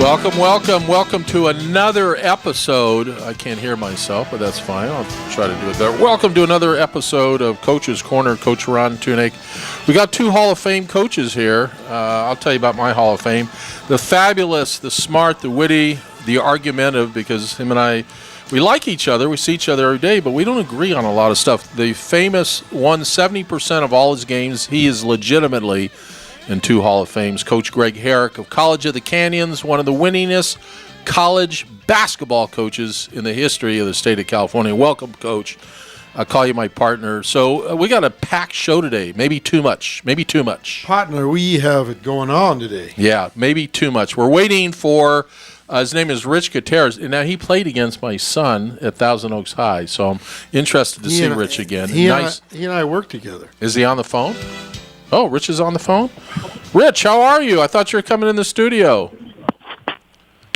Welcome to another episode. I can't hear myself, but that's fine. I'll try to do it better. Welcome to another episode of Coach's Corner. Coach Ron Tunick. We got two Hall of Fame coaches here. I'll tell you about my Hall of Fame. The fabulous, the smart, the witty, the argumentative, because him and I, we like each other. We see each other every day, but we don't agree on a lot of stuff. The famous won 70% of all his games. He is legitimately in two Hall of Fames. Coach Greg Herrick of College of the Canyons, one of the winningest college basketball coaches in the history of the state of California. Welcome, Coach. I'll call you my partner. So we got a packed show today. Maybe too much. Partner, we have it going on today. Yeah, maybe too much. We're waiting for, his name is Rich Gutierrez. Now, he played against my son at Thousand Oaks High, so I'm interested to see Rich again. He and I work together. Is he on the phone? Oh, Rich is on the phone? Rich, how are you? I thought you were coming in the studio.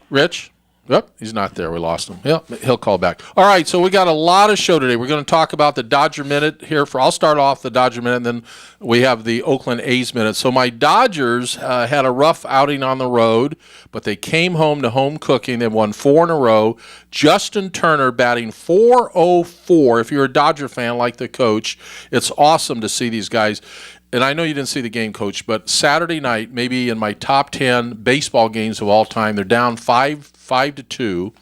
Rich? Yep, he's not there. We lost him. Yeah, he'll call back. All right, so we got a lot of show today. We're going to talk about the Dodger Minute here. I'll start off the Dodger Minute, and then we have the Oakland A's Minute. So my Dodgers had a rough outing on the road, but they came home to home cooking. They won 4 in a row. Justin Turner batting .404. If you're a Dodger fan like the coach, it's awesome to see these guys. And I know you didn't see the game, Coach, but Saturday night, maybe in my top 10 baseball games of all time, they're down 5-2,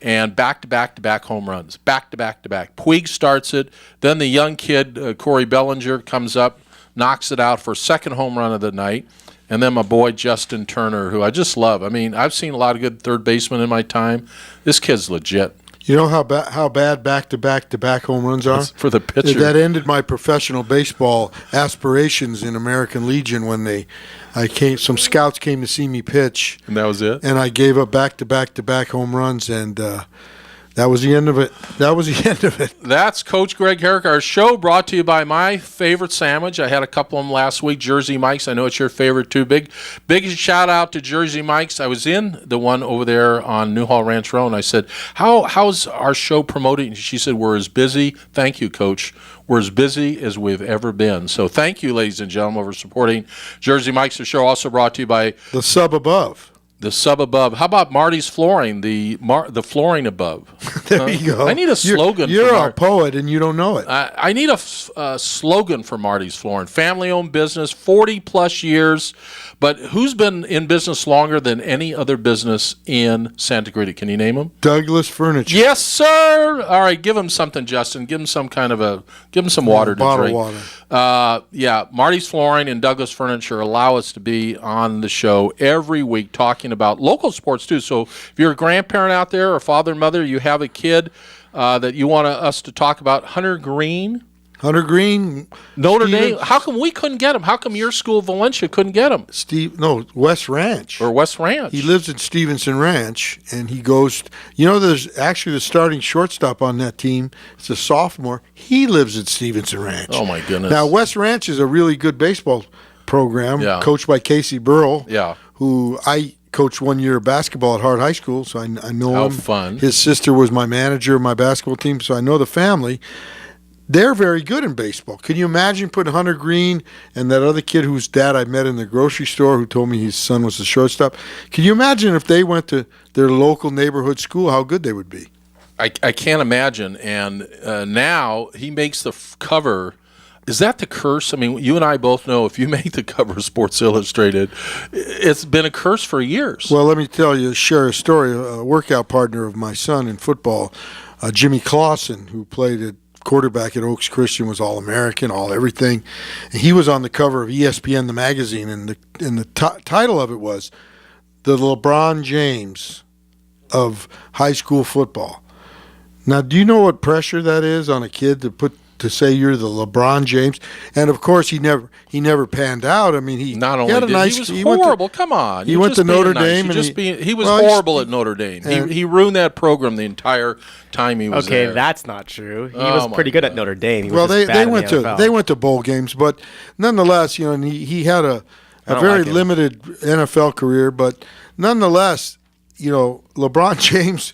and back-to-back home runs, back-to-back. Puig starts it. Then the young kid, Corey Bellinger, comes up, knocks it out for second home run of the night. And then my boy, Justin Turner, who I just love. I mean, I've seen a lot of good third basemen in my time. This kid's legit. You know how bad back-to-back home runs are? That's for the pitcher. That ended my professional baseball aspirations in American Legion when some scouts came to see me pitch. And that was it? And I gave up back-to-back home runs, and that was the end of it. That's Coach Greg Herrick. Our show brought to you by my favorite sandwich. I had a couple of them last week, Jersey Mike's. I know it's your favorite too. Big shout out to Jersey Mike's. I was in the one over there on Newhall Ranch Road, and I said, how's our show promoting? She said, we're as busy. Thank you, Coach. We're as busy as we've ever been. So thank you, ladies and gentlemen, for supporting Jersey Mike's. The show also brought to you by The Sub Above. The Sub Above. How about Marty's Flooring, the flooring above? There you go. I need a slogan. You're a poet and you don't know it. I need a slogan for Marty's Flooring. Family-owned business, 40-plus years. But who's been in business longer than any other business in Santa Clarita? Can you name them? Douglas Furniture. Yes, sir. All right, give him something, Justin. Give him some water to drink. Water. Yeah, Marty's Flooring and Douglas Furniture allow us to be on the show every week talking about local sports too. So if you're a grandparent out there or father and mother, you have a kid that you want us to talk about, Hunter Green, Notre Dame. How come we couldn't get him? How come your school, Valencia, couldn't get him? West Ranch. Or West Ranch. He lives at Stevenson Ranch, and he goes. There's actually the starting shortstop on that team. It's a sophomore. He lives at Stevenson Ranch. Oh my goodness! Now West Ranch is a really good baseball program, coached by Casey Burrell. Yeah. Who I coached 1 year of basketball at Hart High School, so I know him. How fun! His sister was my manager of my basketball team, so I know the family. They're very good in baseball. Can you imagine putting Hunter Green and that other kid whose dad I met in the grocery store who told me his son was the shortstop? Can you imagine if they went to their local neighborhood school, how good they would be? I can't imagine. And now he makes the cover. Is that the curse? I mean, you and I both know if you make the cover of Sports Illustrated, it's been a curse for years. Well, let me share a story. A workout partner of my son in football, Jimmy Clausen, who played at quarterback at Oaks Christian, was All-American, all-everything. And he was on the cover of ESPN, the magazine, and the title of it was The LeBron James of High School Football. Now, do you know what pressure that is on a kid to say you're the LeBron James? And of course, he never panned out. I mean, he was horrible. Come on, he went to Notre Dame, he was horrible at Notre Dame. He ruined that program the entire time he was there. Okay, that's not true. He was pretty good at Notre Dame. They went to bowl games, but nonetheless, he had a very limited NFL career. But nonetheless, LeBron James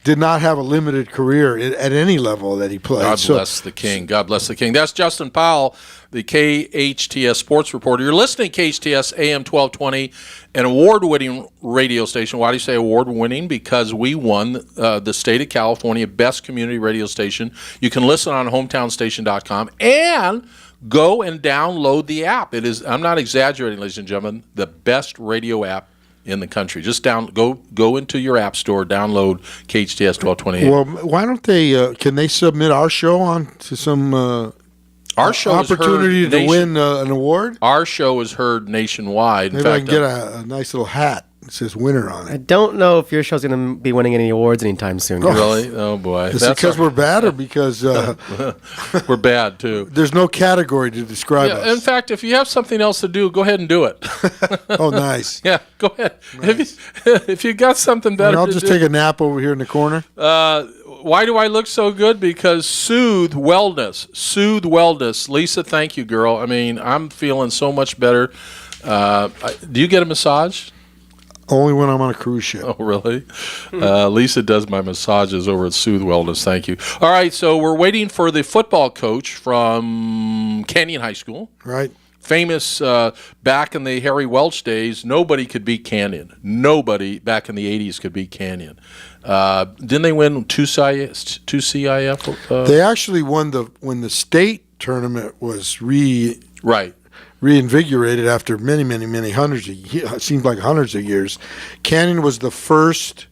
did not have a limited career at any level that he played. God bless the king. God bless the king. That's Justin Powell, the KHTS sports reporter. You're listening to KHTS AM 1220, an award-winning radio station. Why do you say award-winning? Because we won the state of California Best Community Radio Station. You can listen on hometownstation.com and go and download the app. It is, I'm not exaggerating, ladies and gentlemen, the best radio app in the country. Just go into your app store, download KHTS 1228. Well, why don't they? Can they submit our show on to some our show opportunity to win an award? Our show is heard nationwide. Maybe I can get a nice little hat that says winner on it. I don't know if your show's going to be winning any awards anytime soon. Really? Oh boy! Is it because we're bad or because we're bad too? There's no category to describe us. In fact, if you have something else to do, go ahead and do it. Oh, nice. Yeah, go ahead. Nice. If you got something better, I'll just take a nap over here in the corner. Why do I look so good? Because Soothe Wellness. Lisa, thank you, girl. I mean, I'm feeling so much better. Do you get a massage? Only when I'm on a cruise ship. Oh, really? Lisa does my massages over at Soothe Wellness. Thank you. All right, so we're waiting for the football coach from Canyon High School. Right. Famous back in the Harry Welch days, nobody could beat Canyon. Nobody back in the 80s could beat Canyon. Didn't they win two CIF? They actually won when the state tournament was reinvigorated after many, many, many hundreds of years. It seemed like hundreds of years. Canyon was the first.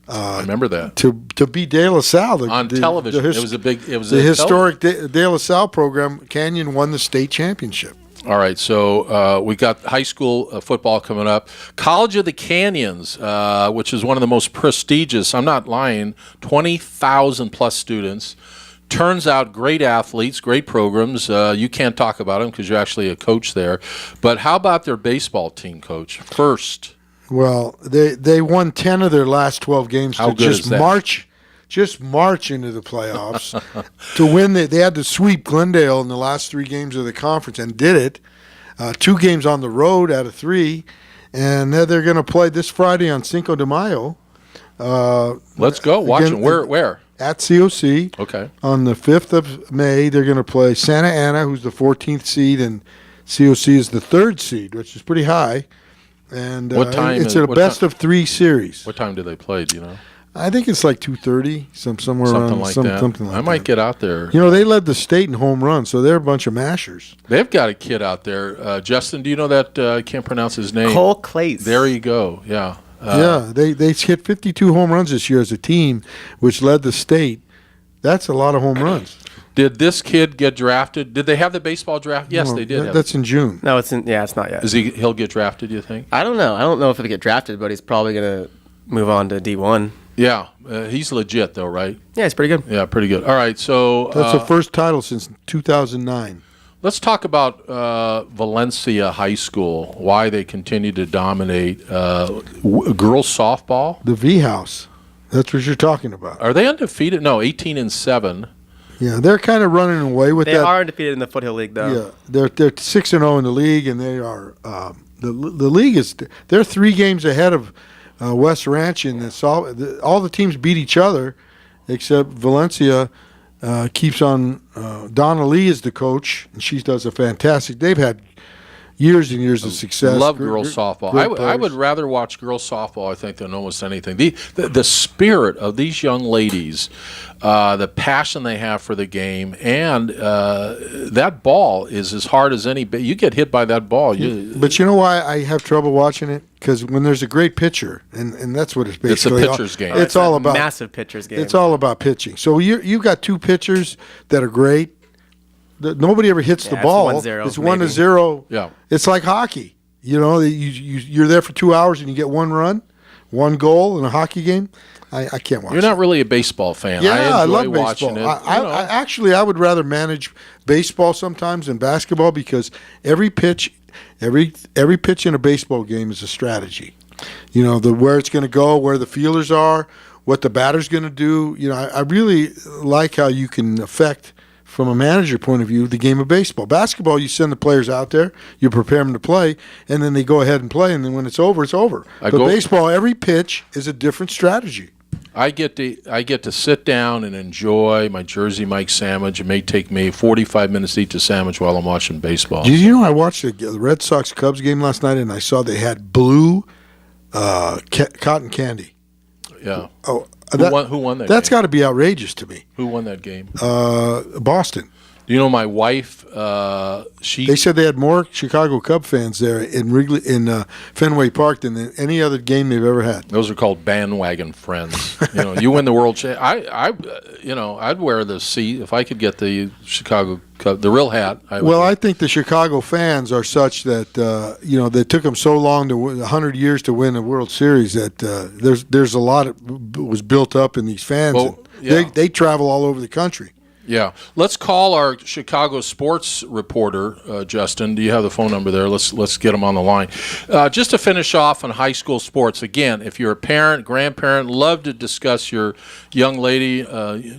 I remember that to beat De La Salle on television. It was the historic De La Salle program. Canyon won the state championship. All right, so we got high school football coming up. College of the Canyons, which is one of the most prestigious, I'm not lying, 20,000 plus students. Turns out great athletes, great programs. You can't talk about them because you're actually a coach there. But how about their baseball team, Coach? First. Well, they won 10 of their last 12 games how to good just is that? march into the playoffs to win. They had to sweep Glendale in the last 3 games of the conference and did it. 2 games on the road out of 3. And they're going to play this Friday on Cinco de Mayo. Let's go. Watch them. Where? At COC. Okay. On the 5th of May, they're going to play Santa Ana, who's the 14th seed, and COC is the 3rd seed, which is pretty high. And what time it's a best of 3 series. What time do they play? Do you know? I think it's like 2:30, somewhere something around like something that. like I might get out there. You know, they led the state in home runs, so they're a bunch of mashers. They've got a kid out there. Justin, do you know that? I can't pronounce his name. Cole Clates. There you go. Yeah. They hit 52 home runs this year as a team, which led the state. That's a lot of home runs. Did this kid get drafted? Did they have the baseball draft? Yes, they did. That's in June. No, it's not yet. He'll get drafted, you think? I don't know. I don't know if he'll get drafted, but he's probably going to move on to D1. Yeah. He's legit, though, right? Yeah, he's pretty good. Yeah, pretty good. All right, so... That's the first title since 2009. Let's talk about Valencia High School, why they continue to dominate girls softball. The V-House. That's what you're talking about. Are they undefeated? No, 18-7. Yeah, they're kind of running away with that. They are undefeated in the Foothill League, though. Yeah, they're 6-0 in the league, and they are the league is they're 3 games ahead of West Ranch, and all the teams beat each other, except Valencia keeps on. Donna Lee is the coach, and she does a fantastic. They've had years and years of success. Love girls softball. I would rather watch girls softball, I think, than almost anything. The spirit of these young ladies, the passion they have for the game, and that ball is as hard as any. You get hit by that ball. But you know why I have trouble watching it? Because when there's a great pitcher, and that's what it's basically. It's a pitcher's game. It's all about massive pitcher's game. It's all about pitching. So you've got 2 pitchers that are great. Nobody ever hits the ball. It's 1-0. It's 1-0. Yeah. It's like hockey. You know, you're there for 2 hours and you get 1 run, 1 goal in a hockey game. I can't watch. You're not really a baseball fan. Yeah, I enjoy love watching baseball. I would rather manage baseball sometimes than basketball because every pitch in a baseball game is a strategy. You know, where it's going to go, where the fielders are, what the batter's going to do. You know, I really like how you can affect, from a manager point of view, the game of baseball. Basketball, you send the players out there, you prepare them to play, and then they go ahead and play, and then when it's over, it's over. But baseball, every pitch is a different strategy. I get to sit down and enjoy my Jersey Mike sandwich. It may take me 45 minutes to eat the sandwich while I'm watching baseball. Did you know I watched the Red Sox Cubs game last night, and I saw they had blue cotton candy. Yeah. Oh, who won that? That's game? got to be outrageous to me. Who won that game? Boston. Do you know my wife? They said they had more Chicago Cub fans there in Fenway Park than any other game they've ever had. Those are called bandwagon friends. You win the World Championship. I'd wear the C if I could get the Chicago Cub, the real hat. I think the Chicago fans are such that they took them so long to 100 years to win a World Series that there's a lot that was built up in these fans. Well, yeah. They travel all over the country. Yeah. Let's call our Chicago sports reporter, Justin. Do you have the phone number there? Let's get him on the line. Just to finish off on high school sports, again, if you're a parent, grandparent, love to discuss your young lady,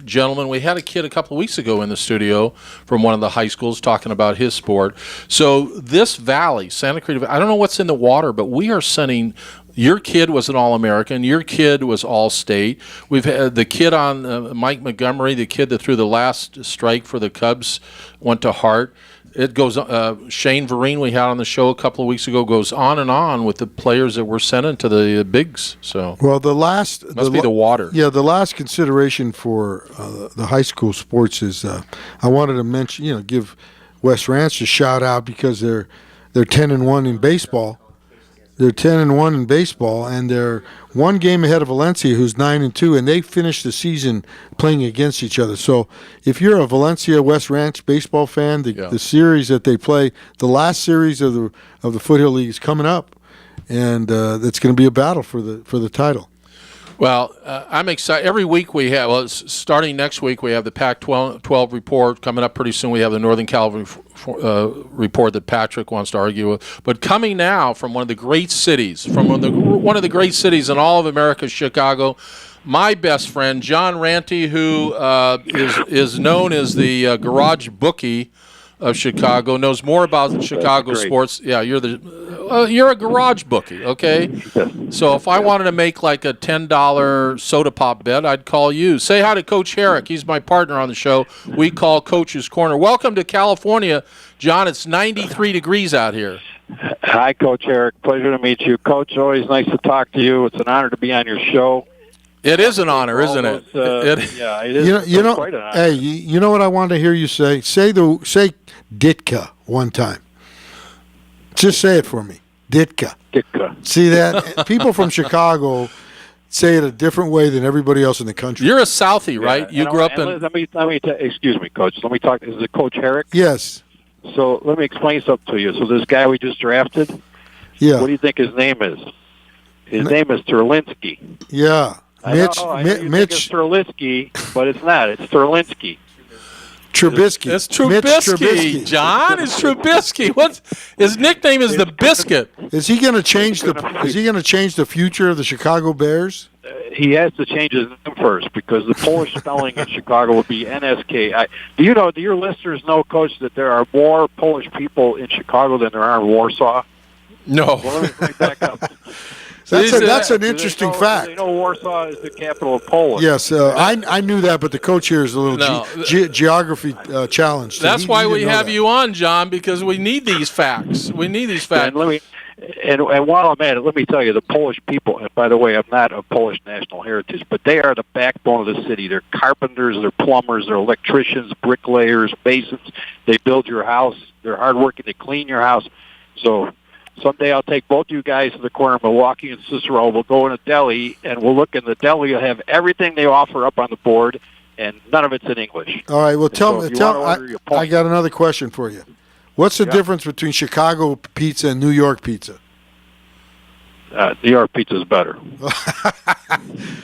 gentleman. We had a kid a couple of weeks ago in the studio from one of the high schools talking about his sport. So this valley, Santa Clarita, I don't know what's in the water, but we are sending – your kid was an All-American. Your kid was All-State. We've had the kid on Mike Montgomery, the kid that threw the last strike for the Cubs, went to Hart. It goes. Shane Vereen, we had on the show a couple of weeks ago, goes on and on with the players that we're sending to the bigs. So must be the water. Yeah, the last consideration for the high school sports is I wanted to mention, give West Ranch a shout out because they're 10-1 in baseball. They're 10-1 in baseball, and they're one game ahead of Valencia, who's 9-2, and they finished the season playing against each other. So, if you're a Valencia West Ranch baseball fan, the series that they play, the last series of the Foothill League is coming up, and that's going to be a battle for the title. Well, I'm excited. Every week we have, starting next week, we have the Pac-12 report. Coming up pretty soon, we have the Northern California report that Patrick wants to argue with. But coming now from one of the great cities, in all of America, Chicago, my best friend, John Ranty, who is known as the garage bookie of Chicago, knows more about Chicago sports. Yeah, you're a garage bookie, okay? So if I wanted to make like a $10 soda pop bet, I'd call you. Say hi to Coach Herrick. He's my partner on the show. We call Coach's Corner. Welcome to California, John. It's 93 degrees out here. Hi, Coach Herrick. Pleasure to meet you. Coach, always nice to talk to you. It's an honor to be on your show. It is an honor, isn't it? Yeah, it is. Quite an honor. Hey, you know what I wanted to hear you say? Say Ditka one time. Just say it for me. Ditka. Ditka. See that? People from Chicago say it a different way than everybody else in the country. You're a Southie, right? You grew up in. Let me excuse me, Coach. Let me talk. Is it Coach Herrick? Yes. So let me explain something to you. So this guy we just drafted. Yeah. What do you think his name is? His name is Terlinsky. Yeah. I know you think it's Terlinsky, but it's not. It's Terlinsky. Trubisky. It's Trubisky, John. It's Trubisky. His nickname is the Biscuit. Is he going to change the future of the Chicago Bears? He has to change his name first because the Polish spelling in Chicago would be NSK. Do your listeners know, Coach, that there are more Polish people in Chicago than there are in Warsaw? No. Well, let me back up. That's an interesting fact. You know Warsaw is the capital of Poland. Yes, I knew that, but the coach here is a little geography challenged. That's why we have you on, John, because we need these facts. And while I'm at it, let me tell you, the Polish people, and by the way, I'm not of Polish national heritage, but they are the backbone of the city. They're carpenters, they're plumbers, they're electricians, bricklayers, masons. They build your house. They're hardworking. They clean your house. So someday I'll take both you guys to the corner of Milwaukee and Cicero. We'll go in a deli, and we'll look in the deli. You'll have everything they offer up on the board, and none of it's in English. All right, well, I got another question for you. What's the difference between Chicago pizza and New York pizza? New York pizza is better.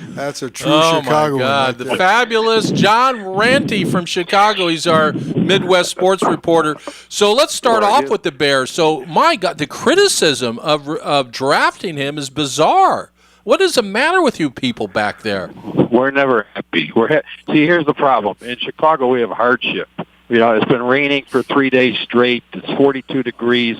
That's a true Chicago one. Oh, my God. Right the fabulous John Ranty from Chicago. He's our Midwest sports reporter. So let's start off with the Bears. So, my God, the criticism of drafting him is bizarre. What is the matter with you people back there? We're never happy. See, here's the problem. In Chicago, we have hardship. It's been raining for 3 days straight. It's 42 degrees.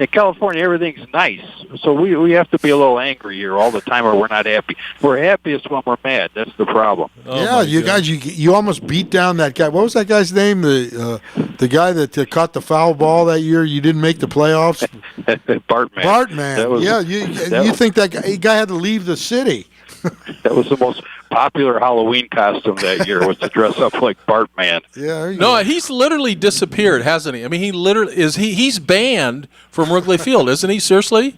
In California, everything's nice. So we have to be a little angry here all the time, or we're not happy. We're happiest when we're mad. That's the problem. Yeah, you guys, you almost beat down that guy. What was that guy's name? The guy that caught the foul ball that year. You didn't make the playoffs. Bartman. Bartman. You think that guy had to leave the city? That was the most popular Halloween costume that year, was to dress up like Bartman. Yeah. No, he's literally disappeared, hasn't he? I mean, he literally is. He's banned from Wrigley Field, isn't he? Seriously,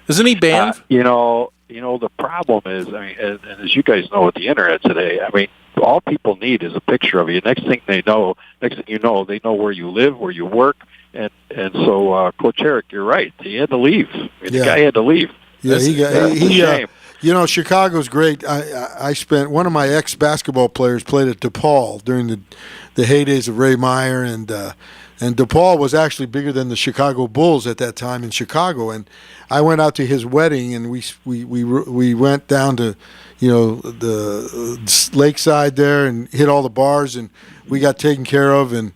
isn't he banned? You know, the problem is, I mean, and as you guys know with the internet today, I mean, all people need is a picture of you. Next thing you know, they know where you live, where you work, and so Coach Eric, you're right. He had to leave. I mean, the guy had to leave. Yeah, he shame. You know, Chicago's great. I spent, one of my ex-basketball players played at DePaul during the heydays of Ray Meyer, and DePaul was actually bigger than the Chicago Bulls at that time in Chicago. And I went out to his wedding, and we went down to, the lakeside there and hit all the bars, and we got taken care of. And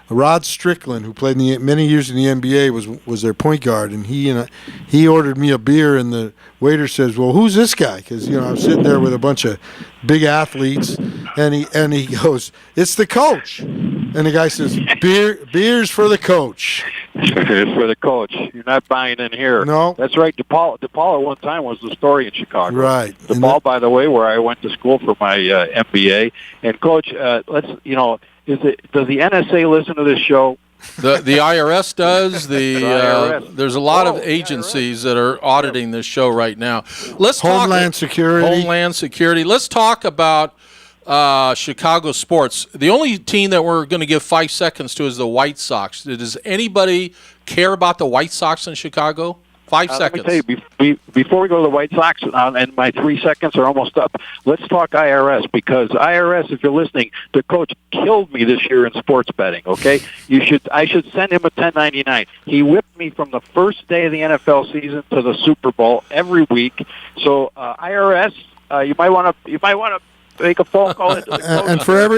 Rod Strickland, who played many years in the NBA, was their point guard, and he ordered me a beer, and the waiter says, "Well, who's this guy?" Because I'm sitting there with a bunch of big athletes, and he goes, "It's the coach," and the guy says, "Beers for the coach." It's for the coach. You're not buying in here. No, that's right. DePaul at one time was the story in Chicago. Right. DePaul, by the way, where I went to school for my MBA. And Coach, does the NSA listen to this show? The IRS does. There's a lot of agencies that are auditing this show right now. Let's Homeland Security. Let's talk about Chicago sports. The only team that we're going to give 5 seconds to is the White Sox. Does anybody care about the White Sox in Chicago? 5 seconds. Let me tell you, before we go to the White Sox, and my 3 seconds are almost up, let's talk IRS, because IRS, if you're listening, the coach killed me this year in sports betting, okay? I should send him a 1099. He whipped me from the first day of the NFL season to the Super Bowl every week. So IRS, you might want to make a phone call into the coach.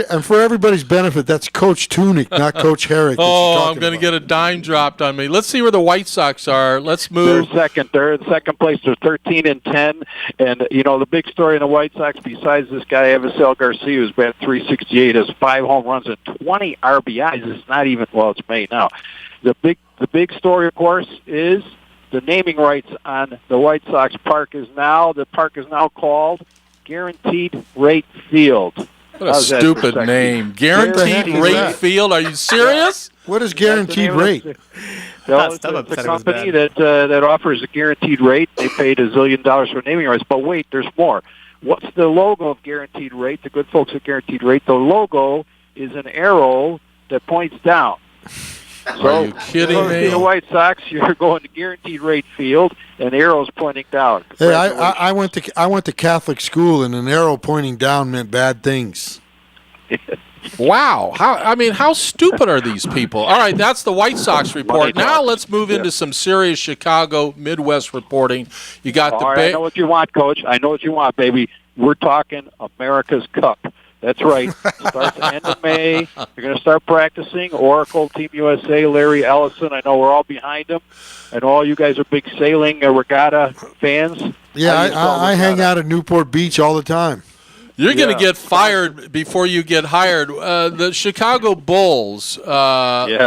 and for everybody's benefit, that's Coach Tunick, not Coach Herrick. I'm going to get a dime dropped on me. Let's see where the White Sox are. Let's move. They're in second place. They're 13-10, and the big story in the White Sox, besides this guy Avisel Garcia, who's batting .368, has 5 home runs and 20 RBIs. It's not even it's May now. The big story, of course, is the naming rights on the White Sox park is now called Guaranteed Rate Field. What a stupid name. Guaranteed Rate Field? Are you serious? What is Guaranteed Rate? It's a company that offers a guaranteed rate. They paid $1 zillion for naming rights. But wait, there's more. What's the logo of Guaranteed Rate? The good folks at Guaranteed Rate, the logo is an arrow that points down. So, are you kidding me? The White Sox, you're going to Guaranteed Rate Field, and arrows pointing down. Hey, I went to Catholic school, and an arrow pointing down meant bad things. Wow. How stupid are these people? All right, that's the White Sox report. Now let's move into some serious Chicago Midwest reporting. You got I know what you want, Coach. I know what you want, baby. We're talking America's Cup. That's right. Starts end of May. They're going to start practicing. Oracle, Team USA, Larry Ellison. I know we're all behind them. And all you guys are big sailing regatta fans. Yeah, I hang out at Newport Beach all the time. You're going to get fired before you get hired. The Chicago Bulls. We're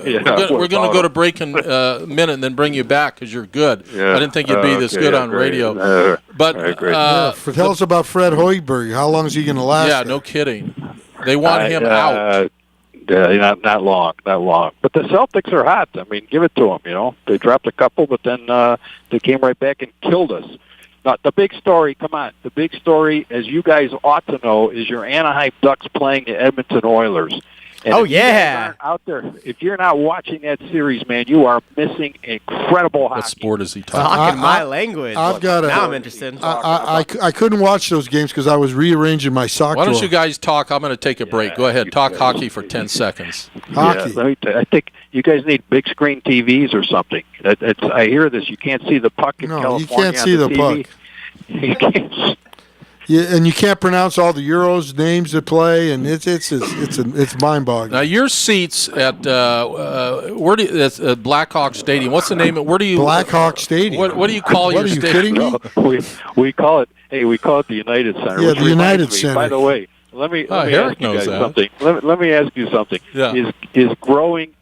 going to go to break in a minute and then bring you back because you're good. Yeah. I didn't think you'd be this good on radio. But tell us about Fred Hoiberg. How long is he going to last? Yeah, no kidding. They want him out. Not long. But the Celtics are hot. I mean, give it to them. They dropped a couple, but then they came right back and killed us. Now, the big story, the big story, as you guys ought to know, is your Anaheim Ducks playing the Edmonton Oilers. And if you guys aren't out there, if you're not watching that series, man, you are missing incredible hockey. What sport is he talking? Talking my language. Now I'm interested. I couldn't watch those games because I was rearranging my sock Why don't drawer. you guys talk? I'm going to take a break. Go ahead. Talk hockey for 10 seconds. Hockey. I think you guys need big screen TVs or something. I hear this. You can't see the puck in California. You can't see the puck. You can't. Yeah, and you can't pronounce all the Euros names that play, and it's mind-boggling. Now your seats at that's Blackhawk Stadium. What's the name? Where do you Blackhawk Stadium. What do you call your What are you stadium? kidding me? We call it the United Center. Yeah, which the reminds United me, Center. By the way, let me Herrick ask you knows guys that. something. Let me ask you something. Yeah. Is growing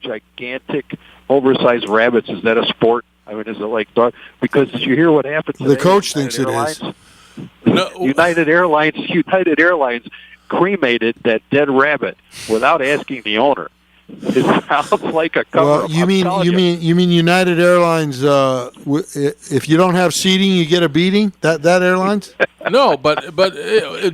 gigantic, oversized rabbits? Is that a sport? I mean, is it like dog? Because you hear what happens. The today, coach United thinks it Airlines, is. No. United Airlines cremated that dead rabbit without asking the owner. It sounds like a cover. Well, you mean United Airlines? If you don't have seating, you get a beating. That airlines? No, but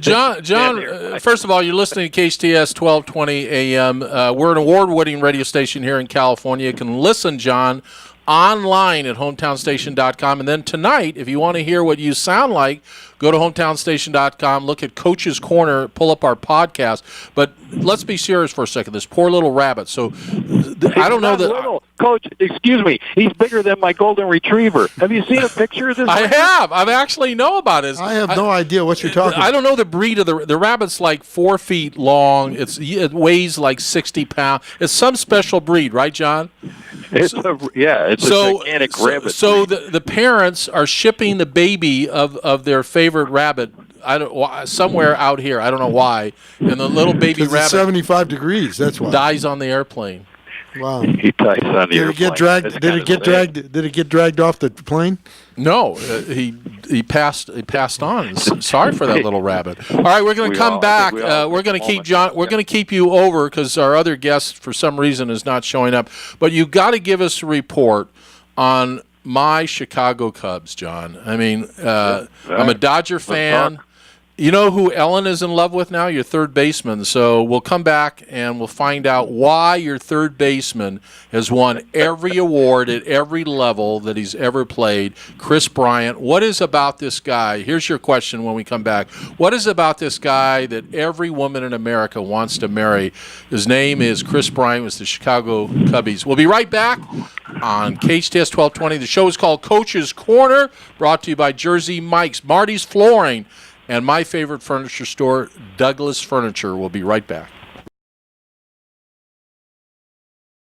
John. First of all, you're listening to KHTS 1220 AM. We're an award-winning radio station here in California. You can listen, John, online at hometownstation.com. And then tonight, if you want to hear what you sound like, go to hometownstation.com, look at Coach's Corner, pull up our podcast. But let's be serious for a second. This poor little rabbit. So I don't know that. Little. Coach, excuse me. He's bigger than my golden retriever. Have you seen a picture of this? I have. I actually know about it. I have no idea what you're talking about. I don't know the breed of the rabbit's like 4 feet long. It weighs like 60 pounds. It's some special breed, right, John? It's a gigantic rabbit. So the parents are shipping the baby of their favorite rabbit. Somewhere out here. I don't know why. And the little baby It's rabbit 75 degrees. That's why. dies on the airplane. Wow. He dies on the Did it get dragged? Did it get dragged off the plane? No, he passed on. Sorry for that little rabbit. All right, we're going to come back. We're going to keep John. We're going to keep you over because our other guest, for some reason, is not showing up. But you got to give us a report on my Chicago Cubs, John. I mean, I'm a Dodger fan. You know who Ellen is in love with now? Your third baseman. So we'll come back and we'll find out why your third baseman has won every award at every level that he's ever played. Chris Bryant. What is about this guy? Here's your question when we come back. What is about this guy that every woman in America wants to marry? His name is Chris Bryant with the Chicago Cubbies. We'll be right back on KHTS 1220. The show is called Coach's Corner, brought to you by Jersey Mike's, Marty's Flooring, and my favorite furniture store, Douglas Furniture. We'll be right back.